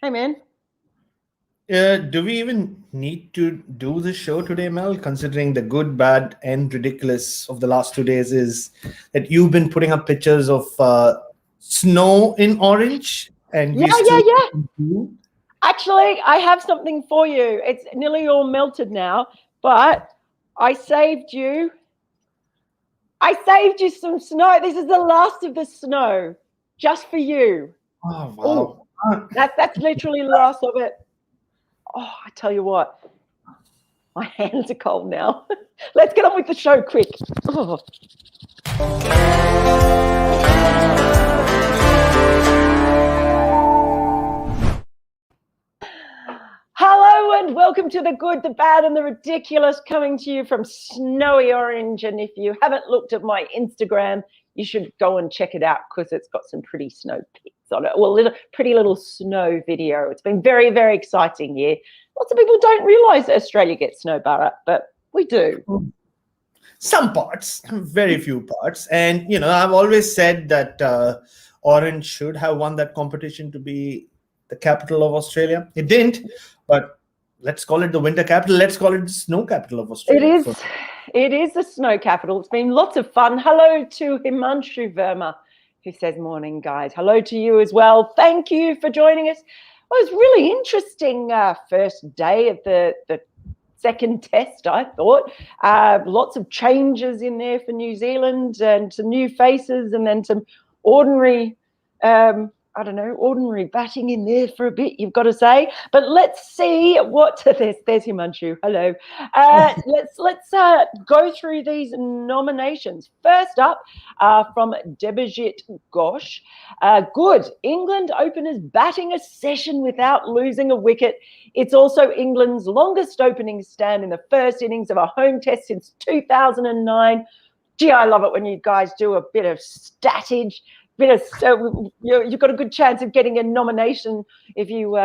Hey, man. Do we even need to do the show today, Mel? Considering the good, bad, and ridiculous of the last 2 days is that you've been putting up pictures of snow in orange, and Yeah, we yeah, still yeah. do. Actually, I have something for you. It's nearly all melted now, but I saved you. I saved you some snow. This is the last of the snow, just for you. Oh Oh, wow! that's literally the last of it. Oh, I tell you what, my hands are cold now. Let's get on with the show quick. Oh. Hello and welcome to The Good, the Bad and the Ridiculous, coming to you from snowy Orange. And if you haven't looked at my Instagram, you should go and check it out because it's got some pretty snow pics on it. Well, pretty little snow video. It's been very, very exciting year. Lots of people don't realise that Australia gets snow, Barra, but we do. Some parts, very few parts, and I've always said that Orange should have won that competition to be the capital of Australia. It didn't, but let's call it the winter capital. Let's call it the snow capital of Australia. It is the snow capital. It's been lots of fun. Hello to Himanshu Verma, who says, morning, guys. Hello to you as well. Thank you for joining us. Well, it was really interesting first day of the second test, I thought. Lots of changes in there for New Zealand and some new faces and then some ordinary ordinary batting in there for a bit, you've got to say. But let's see what there's Himanshu. Hello. Let's go through these nominations. First up, from Debajit Ghosh. Good. England openers batting a session without losing a wicket. It's also England's longest opening stand in the first innings of a home test since 2009. Gee, I love it when you guys do a bit of statage. You've got a good chance of getting a nomination if you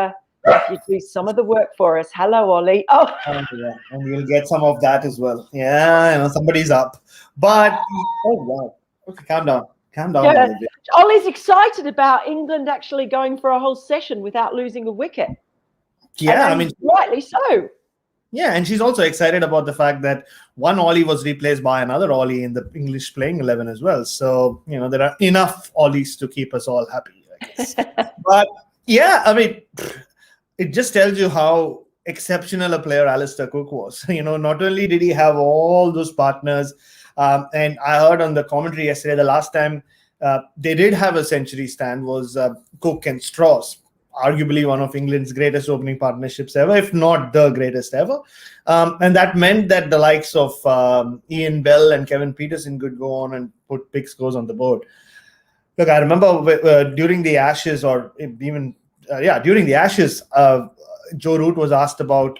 do some of the work for us. Hello, Ollie. Oh yeah, and you'll get some of that as well. Yeah, somebody's up. But oh wow, okay, calm down, Yeah. Olivia. Ollie's excited about England actually going for a whole session without losing a wicket. Yeah, and rightly so. Yeah, and she's also excited about the fact that one Ollie was replaced by another Ollie in the English playing 11 as well. So, there are enough Ollies to keep us all happy, I guess. But yeah, it just tells you how exceptional a player Alistair Cook was. Not only did he have all those partners, and I heard on the commentary yesterday, the last time they did have a century stand was Cook and Strauss. Arguably one of England's greatest opening partnerships ever, if not the greatest ever. And that meant that the likes of Ian Bell and Kevin Peterson could go on and put big scores on the board. Look, I remember during the Ashes, or even, during the Ashes, Joe Root was asked about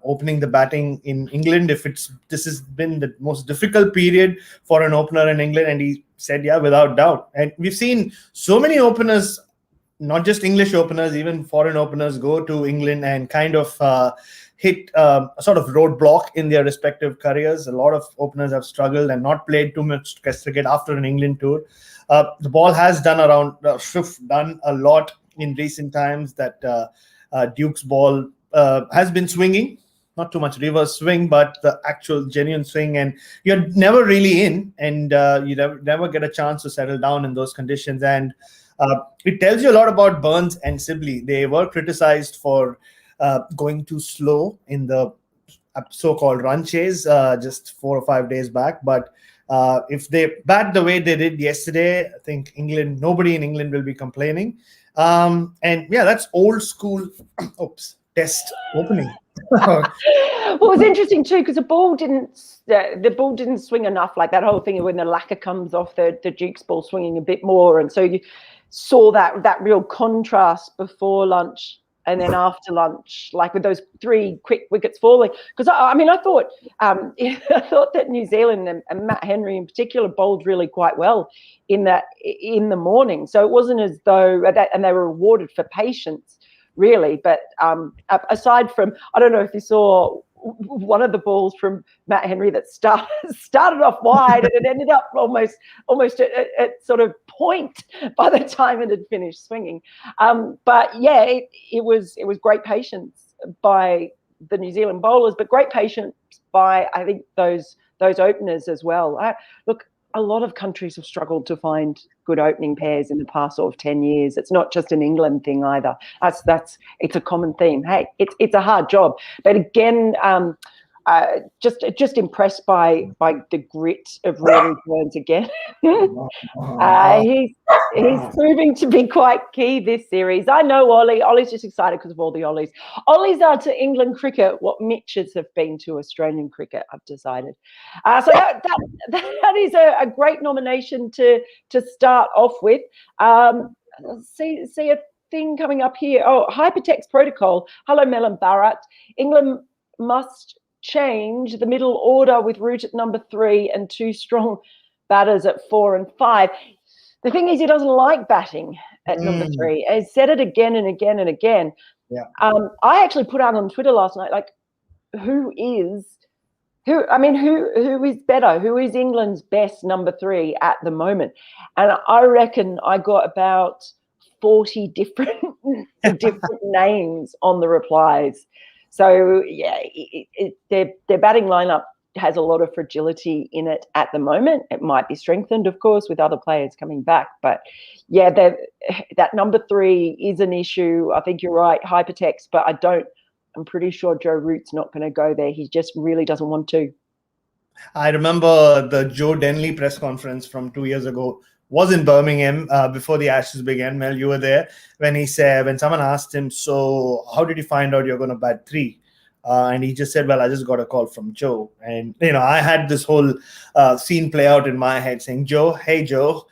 opening the batting in England, if this has been the most difficult period for an opener in England. And he said, yeah, without doubt. And we've seen so many openers, not just English openers, even foreign openers, go to England and kind of hit a sort of roadblock in their respective careers. A lot of openers have struggled and not played too much Test cricket after an England tour. The ball has done a lot in recent times. That Duke's ball has been swinging, not too much reverse swing, but the actual genuine swing, and you're never really in, and you never get a chance to settle down in those conditions. And it tells you a lot about Burns and Sibley. They were criticized for going too slow in the so-called run chase just 4 or 5 days back. But if they bat the way they did yesterday, I think nobody in England will be complaining. And yeah, that's old school test opening. Well, it was interesting too because the ball didn't swing enough. Like that whole thing when the lacquer comes off the Duke's ball swinging a bit more, and so you saw that real contrast before lunch and then after lunch, like with those 3 quick wickets falling. Because I thought that New Zealand and Matt Henry in particular bowled really quite well in the morning. So it wasn't as though and they were rewarded for patience, really. But aside from, I don't know if you saw one of the balls from Matt Henry that started off wide and it ended up almost at sort of point by the time it had finished swinging. But yeah, it was great patience by the New Zealand bowlers, but great patience by, I think, those openers as well. Look, a lot of countries have struggled to find good opening pairs in the past sort of 10 years. It's not just an England thing either. It's a common theme. Hey, it's a hard job. But again, just impressed by the grit of Rory Burns again. He's proving to be quite key this series. I know Ollie's just excited because of all the Ollies. Ollies are to England cricket what Mitches have been to Australian cricket, I've decided. So that is a great nomination to start off with. See a thing coming up here. Oh, Hypertext Protocol. Hello, Melon Barrett. England must change the middle order with Root at number 3 and 2 strong batters at 4 and 5. The thing is, he doesn't like batting at number 3. I've said it again and again and again. Yeah. I actually put out on Twitter last night, like, who is better? Who is England's best number 3 at the moment? And I reckon I got about 40 different names on the replies. So yeah, their batting lineup has a lot of fragility in it at the moment. It might be strengthened, of course, with other players coming back. But yeah, that number 3 is an issue. I think you're right, Hypertext, but I'm pretty sure Joe Root's not going to go there. He just really doesn't want to. I remember the Joe Denley press conference from 2 years ago was in Birmingham before the Ashes began. Mel, you were there when someone asked him, so how did you find out you're going to bat 3? And he just said, well, I just got a call from Joe. And, I had this whole scene play out in my head saying, Joe, hey, Joe,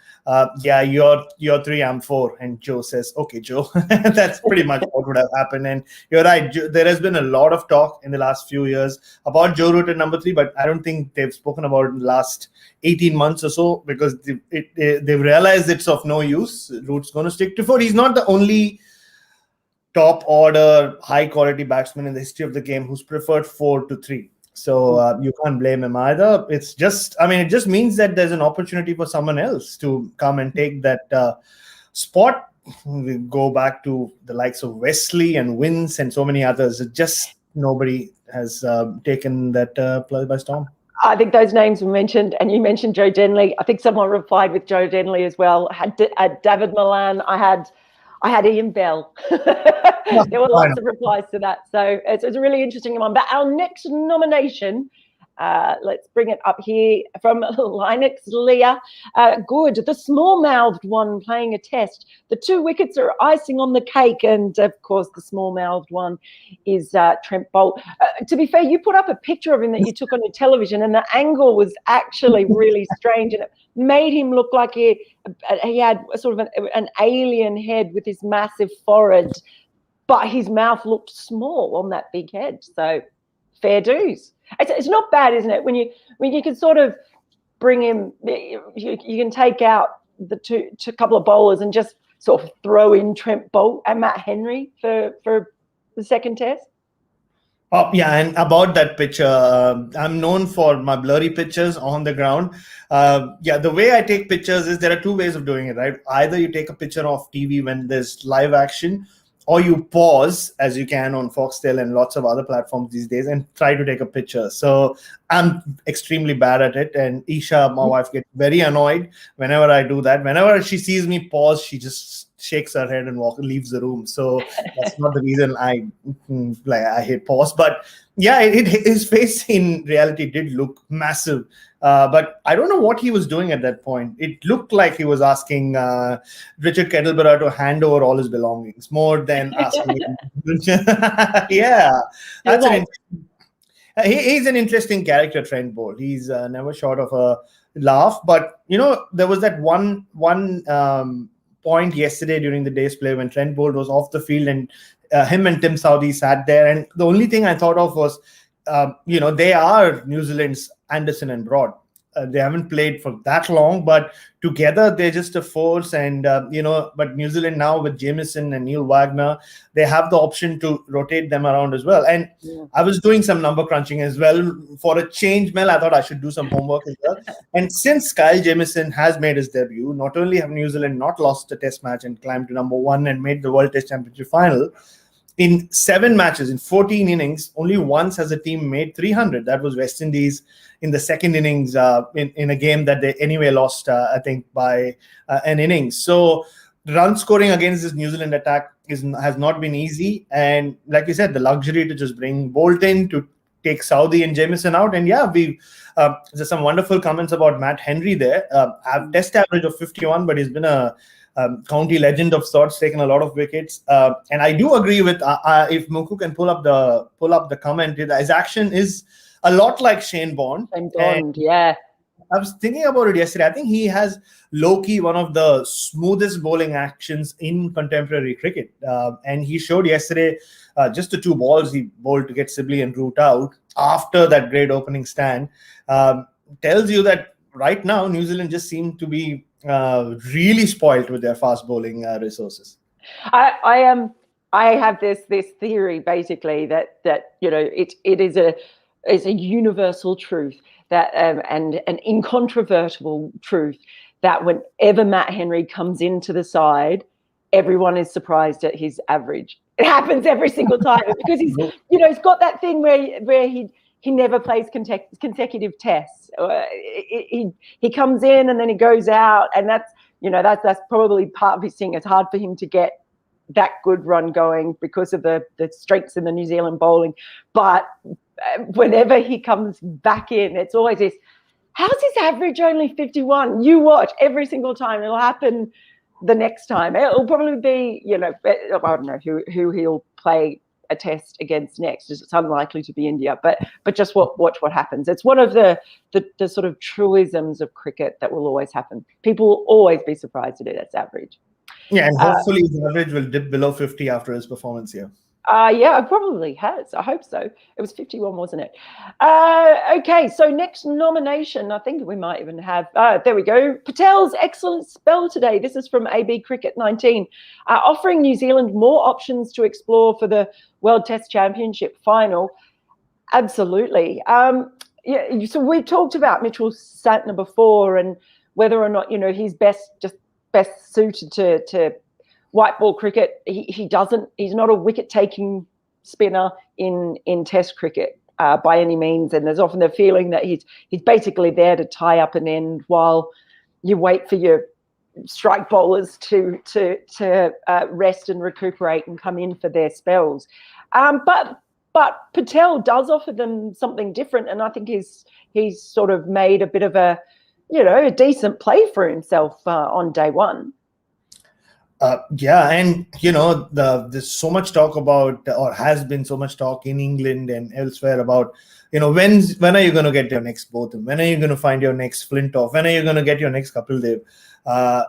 yeah, you're 3, I'm 4. And Joe says, okay, Joe. That's pretty much what would have happened. And you're right. There has been a lot of talk in the last few years about Joe Root at number 3, but I don't think they've spoken about it in the last 18 months or so, because they've realized it's of no use. Root's going to stick to 4. He's not the only top order, high quality batsman in the history of the game who's preferred 4 to 3. So you can't blame him either. It's just, it just means that there's an opportunity for someone else to come and take that spot. We go back to the likes of Wesley and Vince and so many others. Just nobody has taken that play by storm. I think those names were mentioned, and you mentioned Joe Denley. I think someone replied with Joe Denley as well. Had David Milan. I had Ian Bell. There were lots of replies to that. So it's a really interesting one. But our next nomination, let's bring it up here from Linux Leah. Good. The small-mouthed one playing a test. The 2 wickets are icing on the cake. And, of course, the small-mouthed one is Trent Boult. To be fair, you put up a picture of him that you took on your television, and the angle was actually really strange. And it made him look like he had sort of an alien head with his massive forehead, but his mouth looked small on that big head. So fair dues. It's not bad, isn't it? When you can sort of bring him, you can take out the two couple of bowlers and just sort of throw in Trent Boult and Matt Henry for the second test. Oh, yeah, and about that picture, I'm known for my blurry pictures on the ground. The way I take pictures is there are 2 ways of doing it, right? Either you take a picture of TV when there's live action, or you pause, as you can on Foxtel and lots of other platforms these days, and try to take a picture. So I'm extremely bad at it. And Isha, my wife, gets very annoyed whenever I do that. Whenever she sees me pause, she just shakes her head and leaves the room. So that's not the reason I hate pause. But yeah, his face in reality did look massive. But I don't know what he was doing at that point. It looked like he was asking Richard Kettleborough to hand over all his belongings more than asking him. Yeah, that's he's an interesting character, Trent Boult. He's never short of a laugh. But there was that one point yesterday during the day's play when Trent Boult was off the field and him and Tim Southee sat there, and the only thing I thought of was they are New Zealand's Anderson and Broad. they haven't played for that long, but together they're just a force. And but New Zealand now with Jamieson and Neil Wagner, they have the option to rotate them around as well. And I was doing some number crunching as well for a change, Mel. I thought I should do some homework as well. And since Kyle Jamieson has made his debut, not only have New Zealand not lost a test match and climbed to number 1 and made the World Test Championship final, in 7 matches, in 14 innings, only once has a team made 300. That was West Indies in the second innings in a game that they anyway lost, I think, by an innings. So run scoring against this New Zealand attack has not been easy. And like you said, the luxury to just bring Bolt in, to take Southee and Jamieson out. And there's some wonderful comments about Matt Henry there. Test average of 51, but he's been a county legend of sorts, taken a lot of wickets. And I do agree with if Muku can pull up the comment, his action is a lot like Shane Bond. Yeah. I was thinking about it yesterday. I think he has low-key one of the smoothest bowling actions in contemporary cricket. And he showed yesterday just the 2 balls he bowled to get Sibley and Root out after that great opening stand. Tells you that right now New Zealand just seem to be really spoilt with their fast bowling resources. I have this theory basically that it is a universal truth that and an incontrovertible truth that whenever Matt Henry comes into the side, everyone is surprised at his average. It happens every single time because he's got that thing where he never plays consecutive tests. He comes in and then he goes out, and that's probably part of his thing. It's hard for him to get that good run going because of the strengths in the New Zealand bowling. But whenever he comes back in, it's always this, how's his average only 51? You watch every single time. It'll happen the next time. It'll probably be, I don't know who he'll play a test against next. It's unlikely to be India, but just watch what happens. It's one of the sort of truisms of cricket that will always happen. People will always be surprised at its average. Yeah, and hopefully his average will dip below 50 after his performance here. Yeah, it probably has. I hope so. It was 51, wasn't it? Okay, so next nomination, I think we might even have, there we go. Patel's excellent spell today. This is from AB Cricket 19, offering New Zealand more options to explore for the World Test Championship final. Absolutely. Yeah, so we've talked about Mitchell Santner before and whether or not, he's best suited to white ball cricket. He's not a wicket-taking spinner in Test cricket by any means, and there's often the feeling that he's basically there to tie up an end while you wait for your strike bowlers to rest and recuperate and come in for their spells. But Patel does offer them something different, and I think he's sort of made a bit of a decent play for himself on day one. And there's so much talk about, or has been so much talk in England and elsewhere about, when are you going to get your next Botham? When are you going to find your next Flintoff? When are you going to get your next Kapil Dev?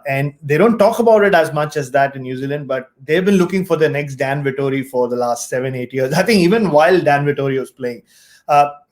And they don't talk about it as much as that in New Zealand, but they've been looking for the next Dan Vittori for the last 7-8 years. I think even while Dan Vittori was playing,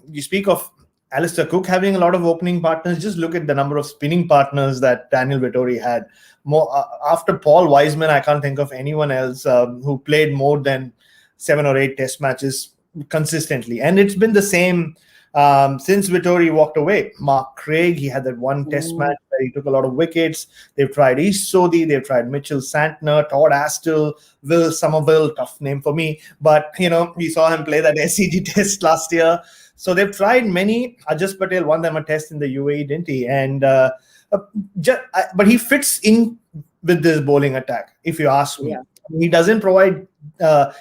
you speak of Alistair Cook having a lot of opening partners. Just look at the number of spinning partners that Daniel Vittori had. More after Paul Wiseman, I can't think of anyone else who played more than 7 or 8 test matches consistently. And it's been the same since Vittori walked away. Mark Craig, he had that one test match where he took a lot of wickets. They've tried Ish Sodhi, they've tried Mitchell Santner, Todd Astle, Will Somerville, tough name for me. But, we saw him play that SCG test last year. So they've tried many. Ajaz Patel won them a test in the UAE, didn't he? And but he fits in with this bowling attack, if you ask me. Yeah. He doesn't provide,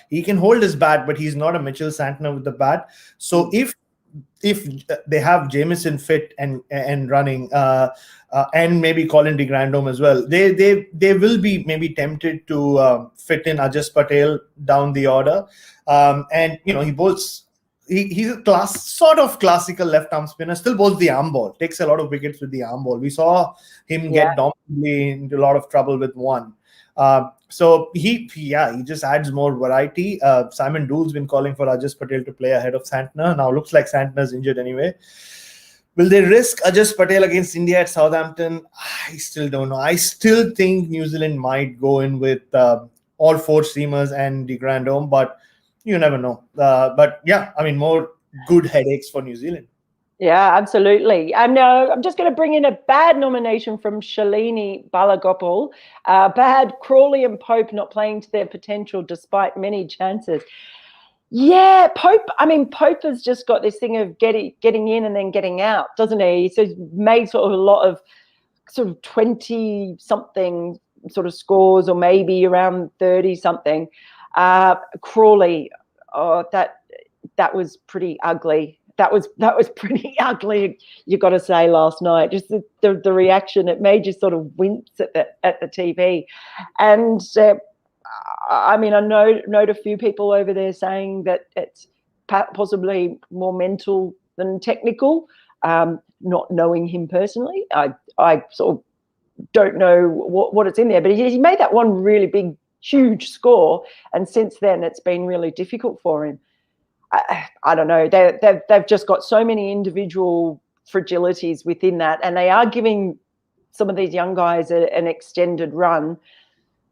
he can hold his bat, but he's not a Mitchell Santner with the bat. So if they have Jamieson fit and running, and maybe Colin de Grandhomme as well, they will be maybe tempted to fit in Ajaz Patel down the order. And he bowls. He's a sort of classical left-arm spinner, still bowls the arm ball, takes a lot of wickets with the arm ball. We saw him get dominantly into a lot of trouble with one. So he just adds more variety. Simon Doole's been calling for Ajaz Patel to play ahead of Santner. Now looks like Santner's injured anyway. Will they risk Ajaz Patel against India at Southampton? I still don't know. I still think New Zealand might go in with all four seamers and the Grand Dome, but you never know. But yeah, I mean, more good headaches for New Zealand. Yeah, absolutely. Now I'm just going to bring in a bad nomination from Shalini Balagopal. Bad Crawley and Pope not playing to their potential despite many chances. Yeah, Pope. I mean, Pope has just got this thing of getting in and then getting out, doesn't he? So he's made sort of a lot of sort of 20-something sort of scores, or maybe around 30-something. Crawley, oh, that was pretty ugly. That was pretty ugly. You got to say last night, just the reaction. It made you sort of wince at the TV, and. I mean, I note a few people over there saying that it's possibly more mental than technical. Not knowing him personally, I sort of don't know what it's in there. But he made that one really big, huge score, and since then it's been really difficult for him. I don't know. They've just got so many individual fragilities within that, and they are giving some of these young guys an extended run.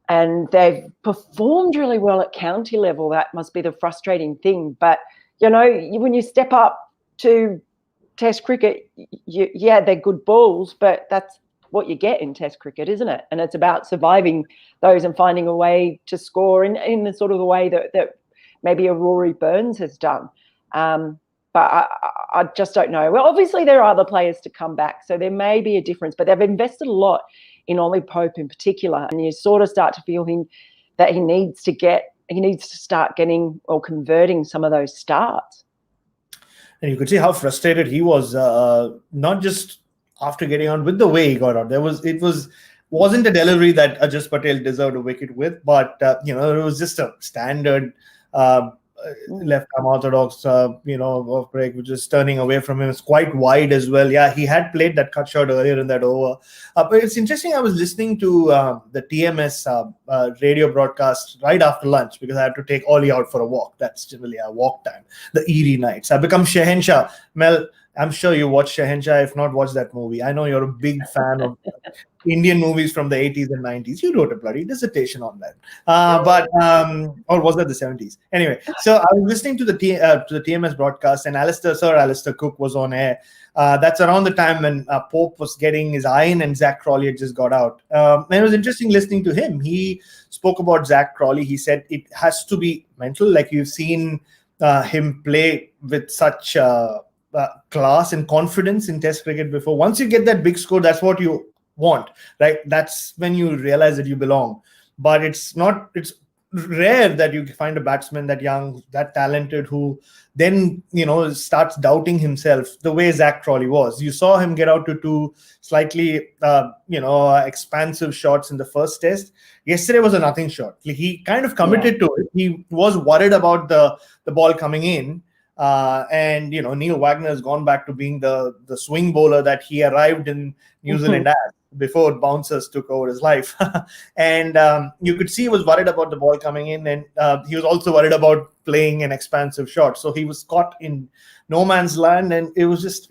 And they've performed really well at county level. That must be the frustrating thing. But, you know, when you step up to Test cricket, they're good balls, but that's what you get in Test cricket, isn't it? And it's about surviving those and finding a way to score in the sort of the way that maybe a Rory Burns has done. But I just don't know. Well, obviously there are other players to come back, so there may be a difference. But they've invested a lot in Ollie Pope in particular, and you sort of start to feel that he needs to start getting or converting some of those starts. And you could see how frustrated he was, not just after getting on, with the way he got out. Wasn't a delivery that Ajaz Patel deserved a wicket with, but it was just a standard left arm orthodox, off break, which is turning away from him. It's quite wide as well. Yeah, he had played that cut shot earlier in that over. But it's interesting. I was listening to the TMS radio broadcast right after lunch because I had to take Ollie out for a walk. That's generally our walk time. The eerie nights. I've become Shehenshah. Mel, I'm sure you watched Shehenshah. If not, watch that movie. I know you're a big fan of Indian movies from the 80s and 90s. You wrote a bloody dissertation on that. Or was that the 70s? Anyway, so I was listening to the TMS broadcast, and Sir Alistair Cook was on air. That's around the time when Pope was getting his iron and Zach Crawley had just got out. And it was interesting listening to him. He spoke about Zach Crawley. He said it has to be mental. Like you've seen him play with such class and confidence in Test cricket before. Once you get that big score, that's what you want, right? That's when you realize that you belong. But it's rare that you find a batsman that young, that talented, who then starts doubting himself the way Zach Crawley was. You saw him get out to two slightly expansive shots in the first test. Yesterday was a nothing shot. He kind of committed to it. He was worried about the ball coming in. And Neil Wagner has gone back to being the swing bowler that he arrived in New Zealand as before bouncers took over his life. And you could see he was worried about the ball coming in, and he was also worried about playing an expansive shot. So he was caught in no man's land, and it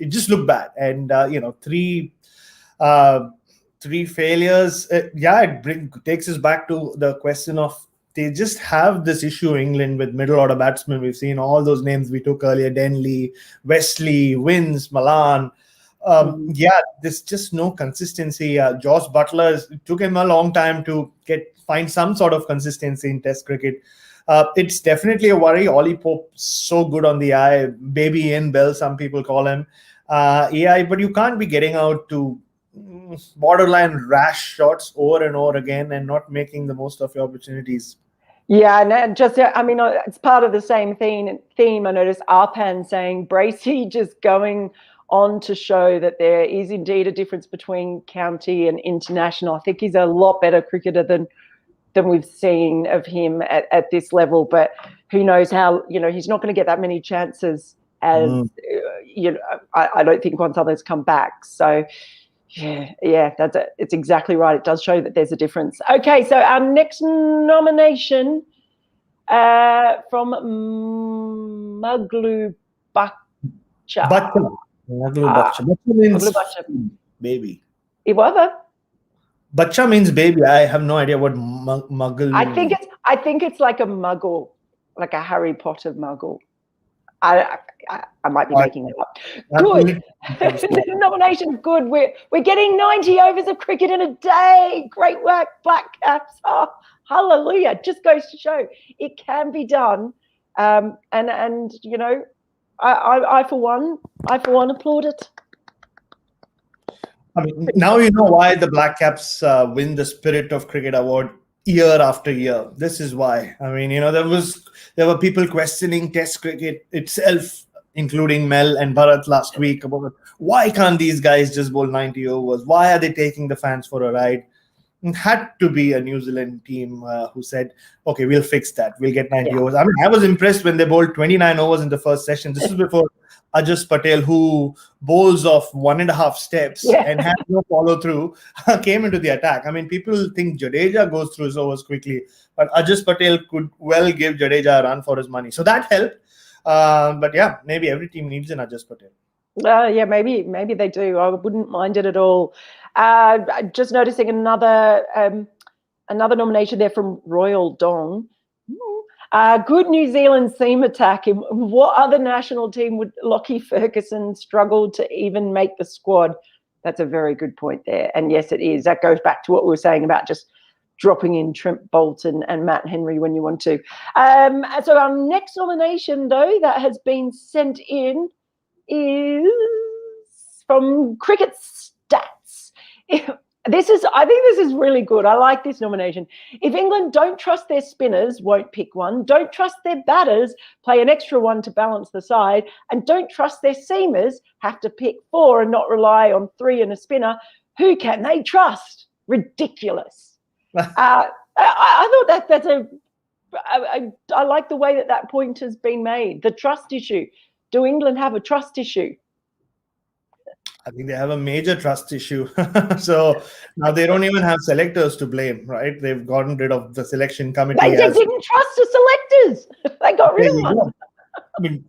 just looked bad. And three failures. It takes us back to the question of, they just have this issue, England, with middle order batsmen. We've seen all those names we took earlier: Denley, Wesley, Wins, Malan. There's just no consistency. Josh Butler, it took him a long time to find some sort of consistency in Test cricket. It's definitely a worry. Ollie Pope, so good on the eye. Baby Ian Bell, some people call him. But you can't be getting out to borderline rash shots over and over again and not making the most of your opportunities. Yeah, and it's part of the same theme. I noticed Arpan saying Bracey just going on to show that there is indeed a difference between county and international. I think he's a lot better cricketer than we've seen of him at this level. But who knows how, he's not going to get that many chances as, I don't think, once others come back. So, yeah, that's it. It's exactly right. It does show that there's a difference. Okay, so our next nomination from Maglu Bacha. Naglu Bacha. Bacha means Naglu bacha. baby. Iwava. Bacha means baby. I have no idea what muggle. I think it's like a muggle, like a Harry Potter muggle. I might be making it up. Good. Nomination, good. We're getting 90 overs of cricket in a day. Great work, Black Caps. Oh, hallelujah. Just goes to show it can be done. And you know, I for one applaud it. I mean, now you know why the Black Caps win the Spirit of Cricket Award year after year. This is why. I mean, you know, there were people questioning Test cricket itself, including Mel and Bharat last week, about why can't these guys just bowl 90 overs? Why are they taking the fans for a ride? It had to be a New Zealand team who said, okay, we'll fix that. We'll get 90 overs. I mean, I was impressed when they bowled 29 overs in the first session. This is before Ajaz Patel, who bowls off 1.5 steps and had no follow through, came into the attack. I mean, people think Jadeja goes through his overs quickly, but Ajaz Patel could well give Jadeja a run for his money. So that helped. But yeah, maybe every team needs an Ajaz Patel. Yeah, maybe they do. I wouldn't mind it at all. Just noticing another nomination there from Royal Dong. Good New Zealand seam attack. In what other national team would Lockie Ferguson struggle to even make the squad? That's a very good point there. And yes, it is. That goes back to what we were saying about just dropping in Trent Boult and Matt Henry when you want to. So our next nomination, though, that has been sent in is from Cricket Stats. I think this is really good. I like this nomination. If England don't trust their spinners, won't pick one, don't trust their batters, play an extra one to balance the side, and don't trust their seamers, have to pick 4 and not rely on 3 and a spinner, who can they trust? Ridiculous. I thought I like the way that point has been made. The trust issue. Do England have a trust issue? I think they have a major trust issue. So now they don't even have selectors to blame, right? They've gotten rid of the selection committee. They didn't trust the selectors. They got rid of one. I mean,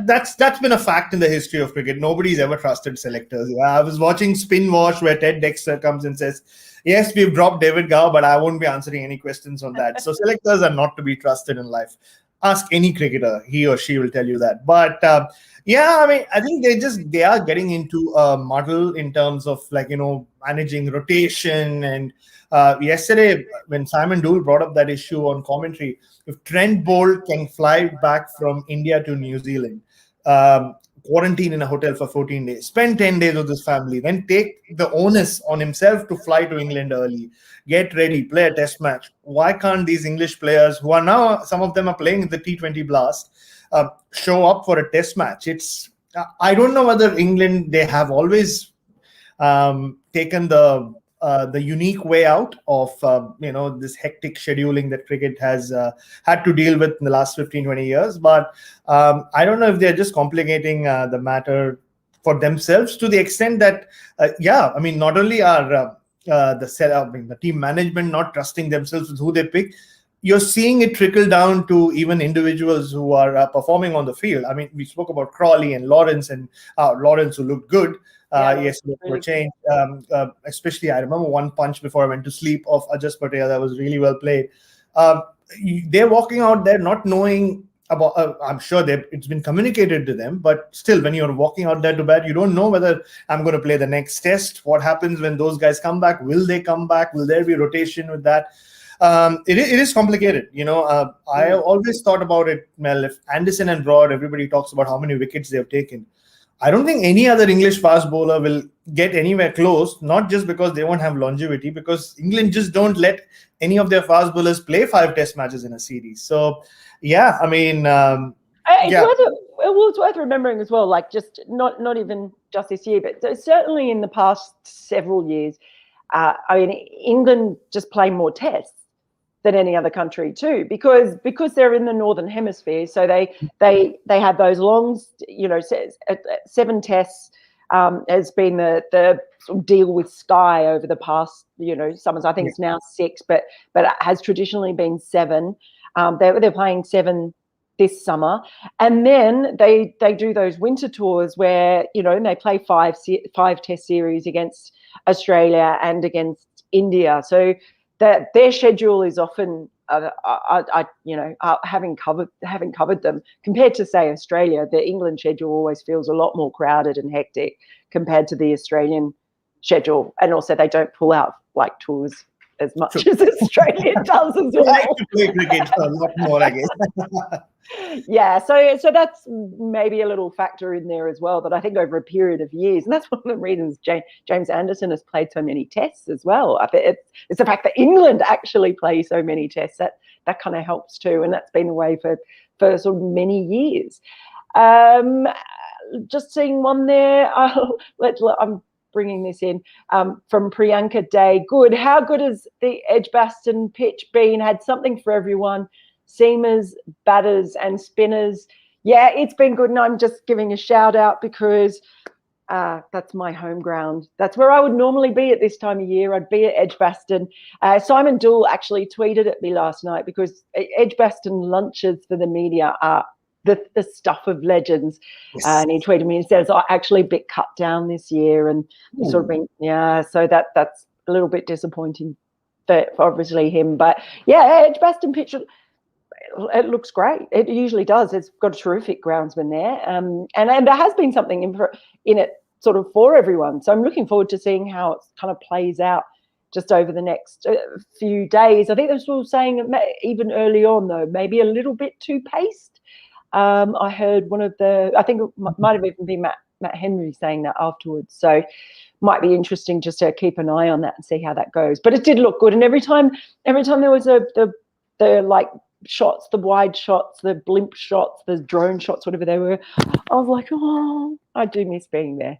that's been a fact in the history of cricket. Nobody's ever trusted selectors. I was watching Spin Wash where Ted Dexter comes and says, yes, we've dropped David Gow, but I won't be answering any questions on that. So selectors are not to be trusted in life. Ask any cricketer, he or she will tell you that. But yeah, I mean, I think they are getting into a muddle in terms of, like, you know, managing rotation. And yesterday, when Simon Dool brought up that issue on commentary, if Trent Boult can fly back from India to New Zealand, quarantine in a hotel for 14 days, spend 10 days with his family, then take the onus on himself to fly to England early, get ready, play a test match. Why can't these English players, who are now, some of them are playing in the T20 Blast, show up for a test match? I don't know whether England, they have always taken the unique way out of this hectic scheduling that cricket has had to deal with in the last 15-20 years. But I don't know if they're just complicating the matter for themselves to the extent that I mean, not only are the team management not trusting themselves with who they pick, you're seeing it trickle down to even individuals who are performing on the field. I mean, we spoke about Crawley and Lawrence, and Lawrence, who looked good. Yes, for change. Especially, I remember one punch before I went to sleep of Ajaz Patel that was really well played. They're walking out there not knowing about. I'm sure it's been communicated to them, but still, when you're walking out there to bat, you don't know whether I'm going to play the next test. What happens when those guys come back? Will they come back? Will there be rotation with that? It is complicated. I always thought about it, Mel. If Anderson and Broad, everybody talks about how many wickets they've taken. I don't think any other English fast bowler will get anywhere close, not just because they won't have longevity, because England just don't let any of their fast bowlers play 5 test matches in a series. So, yeah, I mean... it's worth remembering as well, like just not even just this year, but certainly in the past several years, I mean, England just play more tests than any other country too, because they're in the Northern Hemisphere. So they have those long, 7 tests has been the deal with Sky over the past, summers. I think it's now 6, but it has traditionally been 7. They're playing 7 this summer, and then they do those winter tours where, you know, and they play five test series against Australia and against India. So that their schedule is often, having covered them compared to, say, Australia, the England schedule always feels a lot more crowded and hectic compared to the Australian schedule, and also they don't pull out like tours as much as Australia does as well. I like to play cricket a lot more, I guess. Yeah, so that's maybe a little factor in there as well, that I think over a period of years, and that's one of the reasons James Anderson has played so many tests as well. I think it's the fact that England actually play so many tests that kind of helps too, and that's been the way for sort of many years. Just seeing one there. I'm bringing this in from Priyanka Day. Good. How good has the Edgbaston pitch been? Had something for everyone. Seamers, batters and spinners. Yeah, it's been good. And I'm just giving a shout out because that's my home ground. That's where I would normally be at this time of year. I'd be at Edgbaston. Simon Dool actually tweeted at me last night because Edgbaston lunches for the media are the stuff of legends. Yes. And he tweeted me and says, "I actually a bit cut down this year," and sort of been, so that's a little bit disappointing for obviously him. But yeah, Edgbaston pitch, it looks great. It usually does. It's got a terrific groundsman there, and there has been something in it sort of for everyone. So I'm looking forward to seeing how it kind of plays out just over the next few days. I think they're sort of saying even early on though, maybe a little bit too paced. I heard I think it might have even been Matt Henry saying that afterwards. So might be interesting just to keep an eye on that and see how that goes. But it did look good, and every time there was the like shots, the wide shots, the blimp shots, the drone shots, whatever they were, I was like, oh, I do miss being there.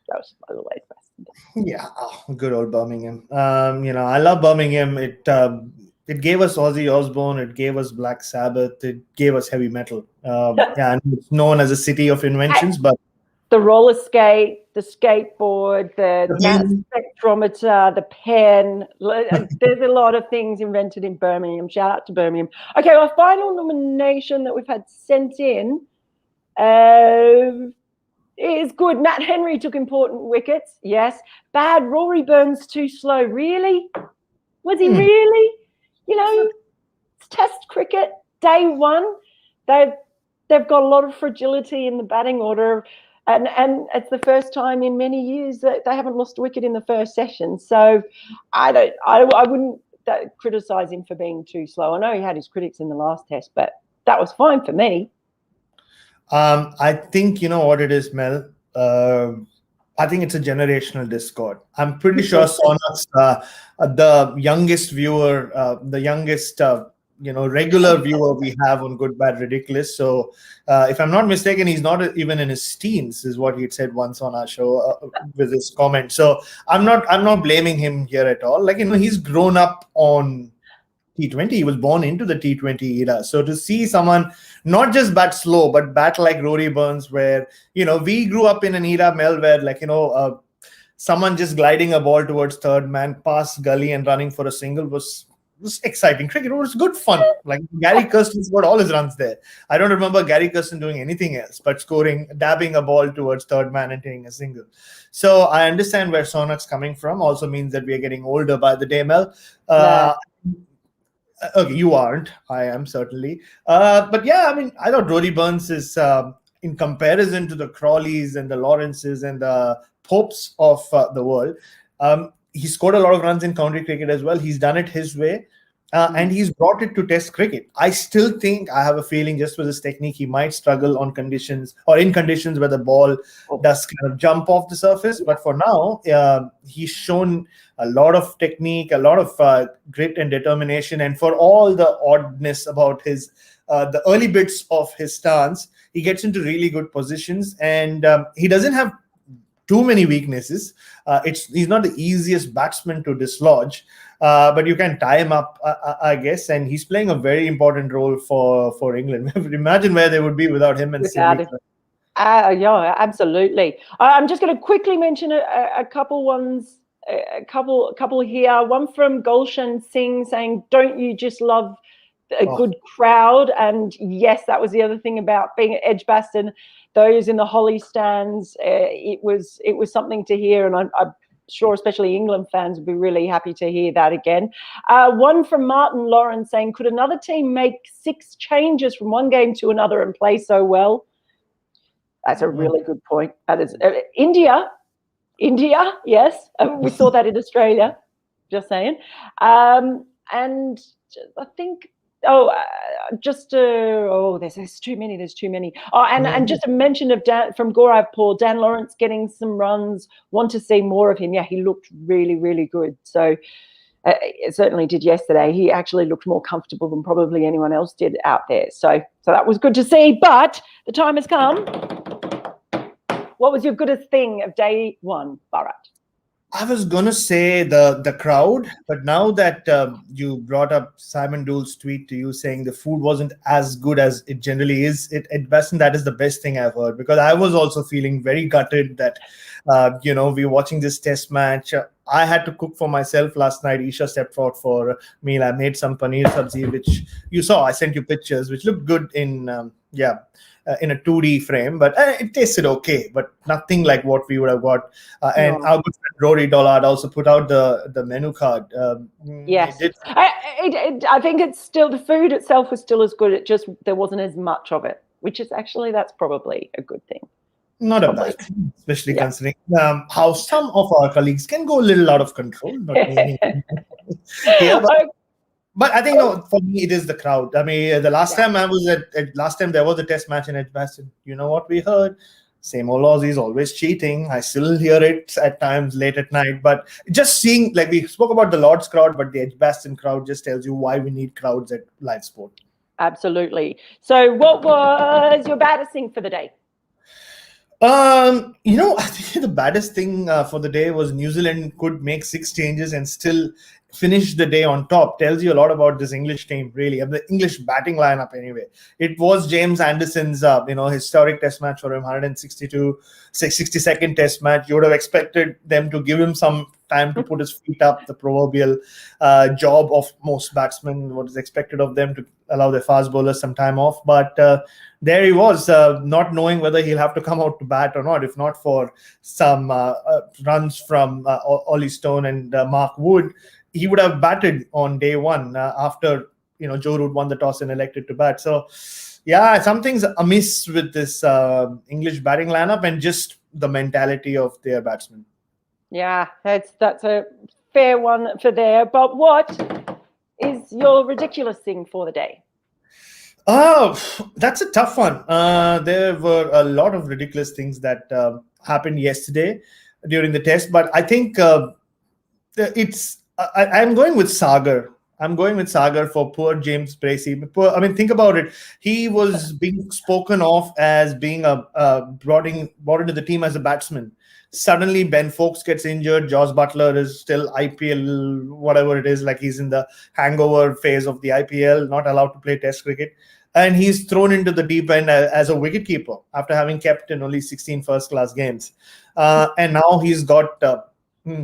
That was my little Edgbaston. Yeah, good old Birmingham. I love Birmingham. It gave us Ozzy Osbourne, it gave us Black Sabbath, it gave us heavy metal. And it's known as a city of inventions, but the roller skate, the skateboard, the mass spectrometer, the pen. There's a lot of things invented in Birmingham. Shout out to Birmingham. Okay, our final nomination that we've had sent in is good. Matt Henry took important wickets. Yes. Bad. Rory Burns too slow. Really? Was he really? You know, it's Test cricket, day one. They've got a lot of fragility in the batting order, and it's the first time in many years that they haven't lost a wicket in the first session. So I wouldn't criticise him for being too slow. I know he had his critics in the last test, but that was fine for me. I think you know what it is, Mel. I think it's a generational discord. I'm pretty sure Sonak's the youngest viewer, the youngest regular viewer we have on Good Bad Ridiculous. So if I'm not mistaken, he's not even in his teens, is what he had said once on our show with his comment. So I'm not blaming him here at all. Like, he's grown up on T20. He was born into the T20 era. So to see someone not just bat slow, but bat like Rory Burns, where, we grew up in an era, Mel, where, someone just gliding a ball towards third man, past gully and running for a single was exciting. Cricket was good fun. Like Gary Kirsten scored all his runs there. I don't remember Gary Kirsten doing anything else but dabbing a ball towards third man and taking a single. So I understand where Sonak's coming from. Also means that we are getting older by the day, Mel. Okay, you aren't. I am certainly. But yeah, I thought Rory Burns is, in comparison to the Crawleys and the Lawrences and the Popes of the world, he scored a lot of runs in county cricket as well. He's done it his way. And he's brought it to Test cricket. I still think, I have a feeling, just with his technique, he might struggle on conditions or in conditions where the ball does kind of jump off the surface. But for now, he's shown a lot of technique, a lot of grit and determination. And for all the oddness about his the early bits of his stance, he gets into really good positions, and he doesn't have too many weaknesses. He's not the easiest batsman to dislodge, but you can tie him up, I guess, and he's playing a very important role for England. Imagine where they would be without him and Sydney. Yeah, absolutely. I'm just going to quickly mention a couple ones, a couple here. One from Gulshan Singh saying, "Don't you just love a good crowd. And yes, that was the other thing about being at Edgbaston. Those in the Holly stands, it was something to hear, and I'm sure especially England fans would be really happy to hear that again. One from Martin Lawrence saying, could another team make 6 changes from one game to another and play so well? That's a really good point. That is India, yes. We saw that in Australia, just saying. And I think, there's too many. There's too many. And just a mention of Dan from Gaurav Paul, Dan Lawrence getting some runs. Want to see more of him. Yeah, he looked really, really good. So it certainly did yesterday. He actually looked more comfortable than probably anyone else did out there. So that was good to see. But the time has come. What was your goodest thing of day 1, Bharat? I was going to say the crowd, but now that you brought up Simon Doole's tweet to you saying the food wasn't as good as it generally is at Edgbaston, that is the best thing I've heard, because I was also feeling very gutted that, we were watching this test match. I had to cook for myself last night. Isha stepped out for a meal. I made some paneer sabzi, which you saw. I sent you pictures, which looked good in a 2D frame, but it tasted okay, but nothing like what we would have got. And our good friend Rory Dollard also put out the menu card. Yes, I think it's still, the food itself was still as good. It just, there wasn't as much of it, which is actually, that's probably a good thing. Not a bad thing, especially considering how some of our colleagues can go a little out of control. Not me. But I think for me it is the crowd. I mean, the last time I was last time there was a test match in Edgbaston. You know what we heard? Same old Aussies always cheating. I still hear it at times late at night. But just seeing, like we spoke about the Lord's crowd, but the Edgbaston crowd just tells you why we need crowds at live sport. Absolutely. So what was your baddest thing for the day? I think the baddest thing for the day was New Zealand could make 6 changes and still finish the day on top. Tells you a lot about this English team, really, and the English batting lineup anyway. It was James Anderson's historic test match for him, 62nd test match. You would have expected them to give him some time to put his feet up, the proverbial job of most batsmen, what is expected of them, to allow their fast bowlers some time off. But there he was, not knowing whether he'll have to come out to bat or not, if not for some runs from Ollie Stone and Mark Wood. He would have batted on day 1 after Joe Root won the toss and elected to bat. So, yeah, something's amiss with this English batting lineup and just the mentality of their batsmen. Yeah, that's a fair one for there. But what is your ridiculous thing for the day? Oh, that's a tough one. There were a lot of ridiculous things that happened yesterday during the test, but I think I'm going with Sagar. I'm going with Sagar for poor James Bracey. Think about it. He was being spoken of as being brought into the team as a batsman. Suddenly, Ben Foakes gets injured. Josh Butler is still IPL, whatever it is, like he's in the hangover phase of the IPL, not allowed to play Test cricket. And he's thrown into the deep end as a wicketkeeper after having kept in only 16 first-class games. And now he's got 2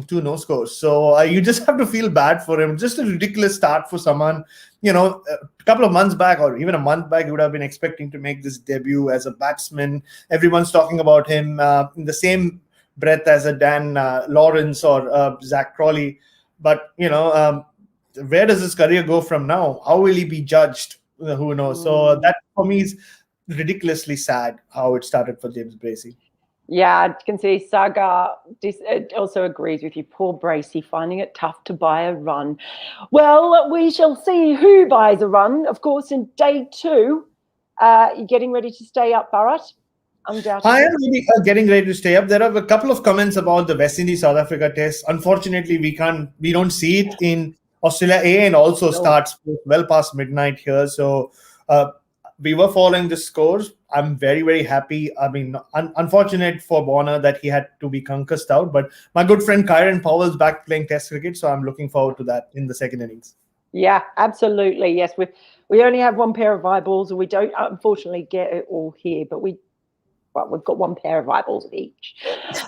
no scores. So you just have to feel bad for him. Just a ridiculous start for someone. A couple of months back or even a month back, you would have been expecting to make this debut as a batsman. Everyone's talking about him in the same breath as a Dan Lawrence or Zach Crawley. But, where does his career go from now? How will he be judged? Who knows? So that for me is ridiculously sad how it started for James Bracey. Yeah, I can see Sagar also agrees with you. Poor Bracey, finding it tough to buy a run. Well, we shall see who buys a run, of course, in day 2. You're getting ready to stay up, Bharat? Undoubtedly. I am really getting ready to stay up. There are a couple of comments about the West Indies South Africa test. Unfortunately, we don't see it in Australia A, and also starts well past midnight here. So we were following the scores. I'm very, very happy. I mean, unfortunate for Bonner that he had to be concussed out, but my good friend Kyron Powell's back playing Test cricket, so I'm looking forward to that in the second innings. Yeah, absolutely. Yes, we only have one pair of eyeballs, and we don't unfortunately get it all here, but we well, we've got one pair of eyeballs each.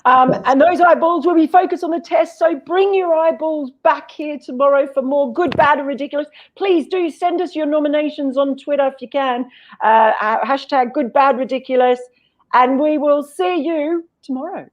And those eyeballs will be focused on the test. So bring your eyeballs back here tomorrow for more Good, Bad, and Ridiculous. Please do send us your nominations on Twitter if you can. Hashtag Good, Bad, Ridiculous. And we will see you tomorrow.